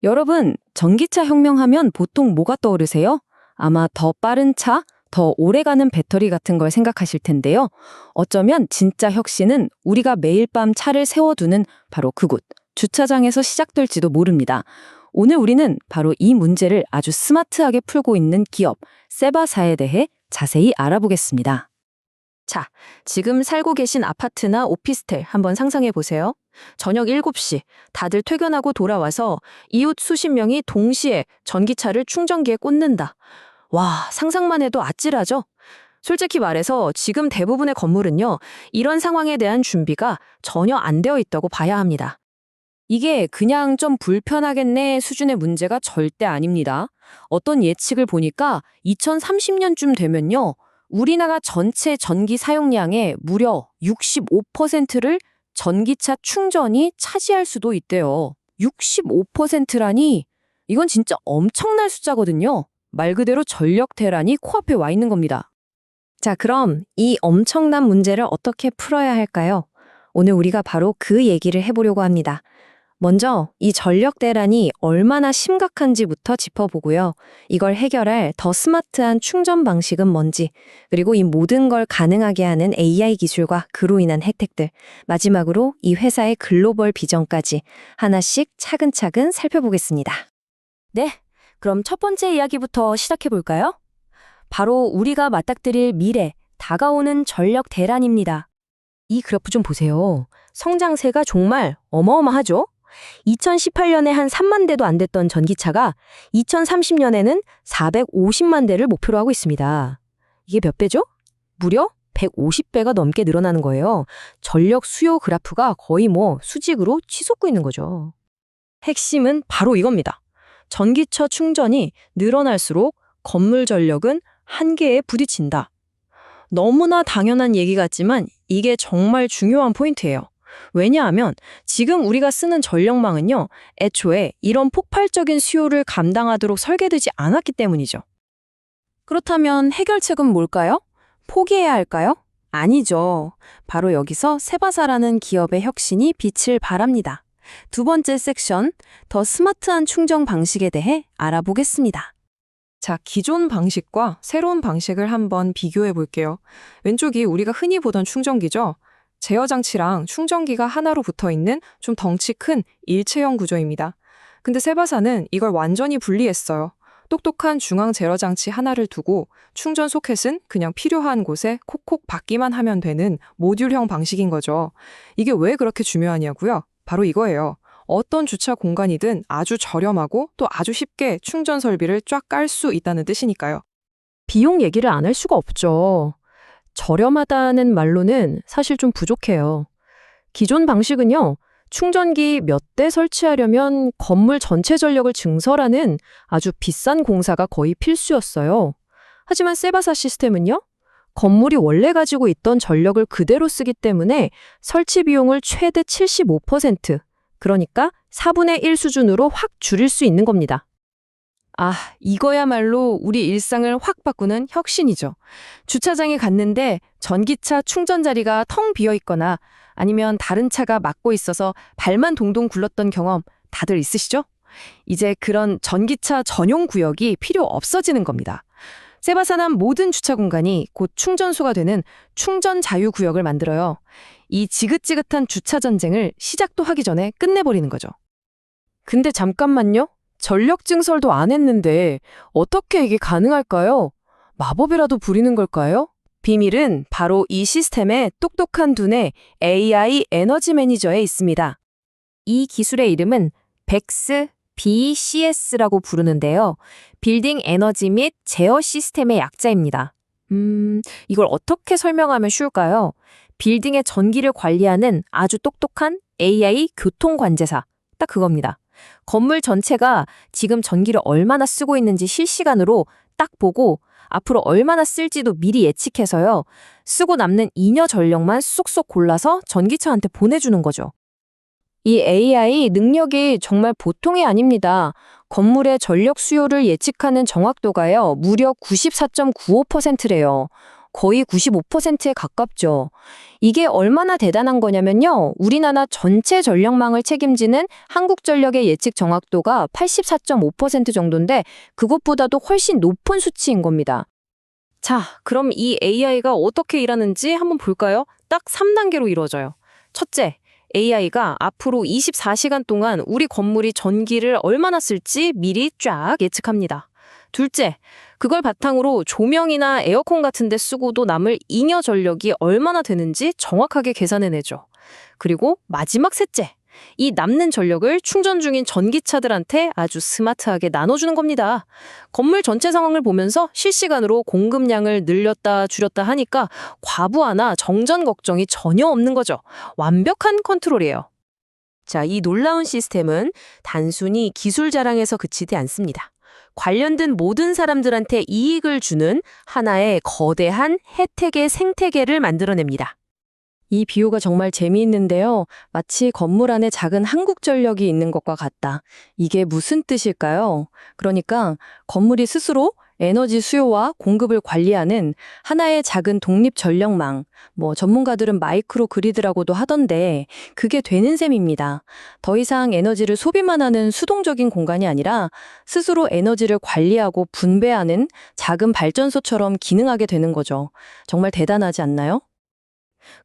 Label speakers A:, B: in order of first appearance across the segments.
A: 여러분, 전기차 혁명하면 보통 뭐가 떠오르세요? 아마 더 빠른 차, 더 오래가는 배터리 같은 걸 생각하실 텐데요. 어쩌면 진짜 혁신은 우리가 매일 밤 차를 세워두는 바로 그곳, 주차장에서 시작될지도 모릅니다. 오늘 우리는 바로 이 문제를 아주 스마트하게 풀고 있는 기업, 세바사에 대해 자세히 알아보겠습니다. 자, 지금 살고 계신 아파트나 오피스텔 한번 상상해 보세요. 저녁 7시, 다들 퇴근하고 돌아와서 이웃 수십 명이 동시에 전기차를 충전기에 꽂는다. 와, 상상만 해도 아찔하죠? 솔직히 말해서 지금 대부분의 건물은요, 이런 상황에 대한 준비가 전혀 안 되어 있다고 봐야 합니다. 이게 그냥 좀 불편하겠네 수준의 문제가 절대 아닙니다. 어떤 예측을 보니까 2030년쯤 되면요, 우리나라 전체 전기 사용량의 무려 65%를 전기차 충전이 차지할 수도 있대요. 65%라니 이건 진짜 엄청난 숫자거든요. 말 그대로 전력 대란이 코앞에 와 있는 겁니다. 자, 그럼 이 엄청난 문제를 어떻게 풀어야 할까요? 오늘 우리가 바로 그 얘기를 해보려고 합니다. 먼저 이 전력 대란이 얼마나 심각한지부터 짚어보고요. 이걸 해결할 더 스마트한 충전 방식은 뭔지, 그리고 이 모든 걸 가능하게 하는 AI 기술과 그로 인한 혜택들, 마지막으로 이 회사의 글로벌 비전까지 하나씩 차근차근 살펴보겠습니다. 네, 그럼 첫 번째 이야기부터 시작해볼까요? 바로 우리가 맞닥뜨릴 미래, 다가오는 전력 대란입니다. 이 그래프 좀 보세요. 성장세가 정말 어마어마하죠? 2018년에 한 3만 대도 안 됐던 전기차가 2030년에는 450만 대를 목표로 하고 있습니다. 이게 몇 배죠? 무려 150배가 넘게 늘어나는 거예요. 전력 수요 그래프가 거의 수직으로 치솟고 있는 거죠. 핵심은 바로 이겁니다. 전기차 충전이 늘어날수록 건물 전력은 한계에 부딪힌다. 너무나 당연한 얘기 같지만 이게 정말 중요한 포인트예요. 왜냐하면 지금 우리가 쓰는 전력망은요, 애초에 이런 폭발적인 수요를 감당하도록 설계되지 않았기 때문이죠. 그렇다면 해결책은 뭘까요? 포기해야 할까요? 아니죠. 바로 여기서 세바사라는 기업의 혁신이 빛을 발합니다. 두 번째 섹션, 더 스마트한 충전 방식에 대해 알아보겠습니다.
B: 자, 기존 방식과 새로운 방식을 한번 비교해 볼게요. 왼쪽이 우리가 흔히 보던 충전기죠. 제어 장치랑 충전기가 하나로 붙어 있는 좀 덩치 큰 일체형 구조입니다. 근데 세바사는 이걸 완전히 분리했어요. 똑똑한 중앙 제어 장치 하나를 두고 충전 소켓은 그냥 필요한 곳에 콕콕 받기만 하면 되는 모듈형 방식인 거죠. 이게 왜 그렇게 중요하냐고요? 바로 이거예요. 어떤 주차 공간이든 아주 저렴하고 또 아주 쉽게 충전 설비를 쫙 깔 수 있다는 뜻이니까요.
A: 비용 얘기를 안 할 수가 없죠. 저렴하다는 말로는 사실 좀 부족해요. 기존 방식은요, 충전기 몇 대 설치하려면 건물 전체 전력을 증설하는 아주 비싼 공사가 거의 필수였어요. 하지만 세바사 시스템은요, 건물이 원래 가지고 있던 전력을 그대로 쓰기 때문에 설치 비용을 최대 75%, 그러니까 4분의 1 수준으로 확 줄일 수 있는 겁니다. 아, 이거야말로 우리 일상을 확 바꾸는 혁신이죠. 주차장에 갔는데 전기차 충전 자리가 텅 비어 있거나 아니면 다른 차가 막고 있어서 발만 동동 굴렀던 경험 다들 있으시죠? 이제 그런 전기차 전용 구역이 필요 없어지는 겁니다. 세바사는 모든 주차 공간이 곧 충전소가 되는 충전 자유 구역을 만들어요. 이 지긋지긋한 주차 전쟁을 시작도 하기 전에 끝내버리는 거죠. 근데 잠깐만요. 전력 증설도 안 했는데 어떻게 이게 가능할까요? 마법이라도 부리는 걸까요? 비밀은 바로 이 시스템의 똑똑한 두뇌 AI 에너지 매니저에 있습니다. 이 기술의 이름은 BECS, BCS라고 부르는데요. 빌딩 에너지 및 제어 시스템의 약자입니다. 이걸 어떻게 설명하면 쉬울까요? 빌딩의 전기를 관리하는 아주 똑똑한 AI 교통관제사. 딱 그겁니다. 건물 전체가 지금 전기를 얼마나 쓰고 있는지 실시간으로 딱 보고 앞으로 얼마나 쓸지도 미리 예측해서요. 쓰고 남는 잉여 전력만 쏙쏙 골라서 전기차한테 보내주는 거죠. 이 AI 능력이 정말 보통이 아닙니다. 건물의 전력 수요를 예측하는 정확도가요, 무려 94.95%래요. 거의 95%에 가깝죠. 이게 얼마나 대단한 거냐면요. 우리나라 전체 전력망을 책임지는 한국전력의 예측 정확도가 84.5% 정도인데 그것보다도 훨씬 높은 수치인 겁니다. 자, 그럼 이 AI가 어떻게 일하는지 한번 볼까요? 딱 3단계로 이루어져요. 첫째, AI가 앞으로 24시간 동안 우리 건물이 전기를 얼마나 쓸지 미리 쫙 예측합니다. 둘째, 그걸 바탕으로 조명이나 에어컨 같은 데 쓰고도 남을 잉여 전력이 얼마나 되는지 정확하게 계산해내죠. 그리고 마지막 셋째, 이 남는 전력을 충전 중인 전기차들한테 아주 스마트하게 나눠주는 겁니다. 건물 전체 상황을 보면서 실시간으로 공급량을 늘렸다 줄였다 하니까 과부하나 정전 걱정이 전혀 없는 거죠. 완벽한 컨트롤이에요. 자, 이 놀라운 시스템은 단순히 기술 자랑에서 그치지 않습니다. 관련된 모든 사람들한테 이익을 주는 하나의 거대한 혜택의 생태계를 만들어냅니다. 이 비유가 정말 재미있는데요. 마치 건물 안에 작은 한국전력이 있는 것과 같다. 이게 무슨 뜻일까요? 그러니까 건물이 스스로 에너지 수요와 공급을 관리하는 하나의 작은 독립 전력망, 전문가들은 마이크로 그리드라고도 하던데 그게 되는 셈입니다. 더 이상 에너지를 소비만 하는 수동적인 공간이 아니라 스스로 에너지를 관리하고 분배하는 작은 발전소처럼 기능하게 되는 거죠. 정말 대단하지 않나요?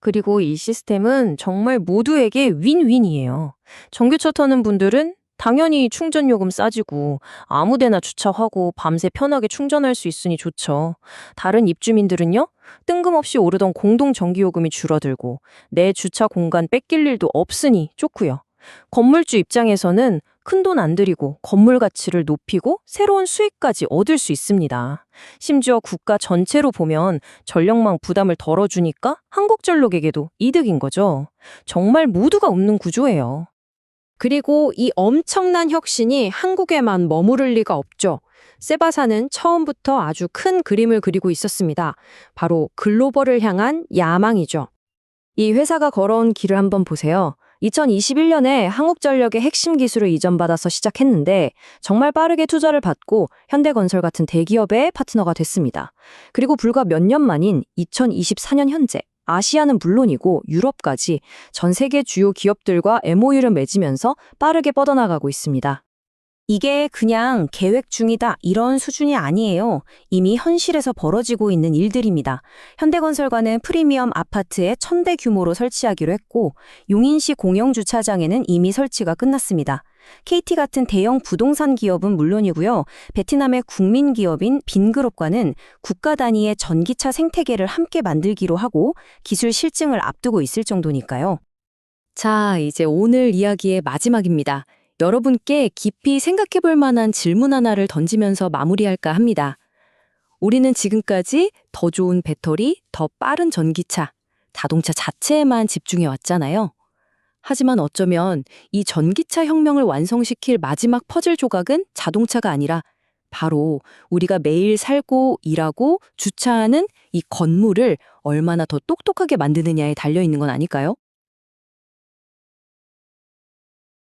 A: 그리고 이 시스템은 정말 모두에게 윈윈이에요. 전기차 타는 분들은 당연히 충전 요금 싸지고 아무데나 주차하고 밤새 편하게 충전할 수 있으니 좋죠. 다른 입주민들은요? 뜬금없이 오르던 공동 전기요금이 줄어들고 내 주차 공간 뺏길 일도 없으니 좋고요. 건물주 입장에서는 큰돈 안 들이고 건물 가치를 높이고 새로운 수익까지 얻을 수 있습니다. 심지어 국가 전체로 보면 전력망 부담을 덜어주니까 한국전력에게도 이득인 거죠. 정말 모두가 웃는 구조예요. 그리고 이 엄청난 혁신이 한국에만 머무를 리가 없죠. 세바사는 처음부터 아주 큰 그림을 그리고 있었습니다. 바로 글로벌을 향한 야망이죠. 이 회사가 걸어온 길을 한번 보세요. 2021년에 한국전력의 핵심 기술을 이전받아서 시작했는데 정말 빠르게 투자를 받고 현대건설 같은 대기업의 파트너가 됐습니다. 그리고 불과 몇 년 만인 2024년 현재 아시아는 물론이고 유럽까지 전 세계 주요 기업들과 MOU를 맺으면서 빠르게 뻗어나가고 있습니다. 이게 그냥 계획 중이다 이런 수준이 아니에요. 이미 현실에서 벌어지고 있는 일들입니다. 현대건설과는 프리미엄 아파트에 1000대 규모로 설치하기로 했고 용인시 공영주차장에는 이미 설치가 끝났습니다. KT 같은 대형 부동산 기업은 물론이고요. 베트남의 국민 기업인 빈그룹과는 국가 단위의 전기차 생태계를 함께 만들기로 하고 기술 실증을 앞두고 있을 정도니까요. 자, 이제 오늘 이야기의 마지막입니다. 여러분께 깊이 생각해 볼 만한 질문 하나를 던지면서 마무리할까 합니다. 우리는 지금까지 더 좋은 배터리, 더 빠른 전기차, 자동차 자체에만 집중해 왔잖아요. 하지만 어쩌면 이 전기차 혁명을 완성시킬 마지막 퍼즐 조각은 자동차가 아니라 바로 우리가 매일 살고 일하고 주차하는 이 건물을 얼마나 더 똑똑하게 만드느냐에 달려 있는 건 아닐까요?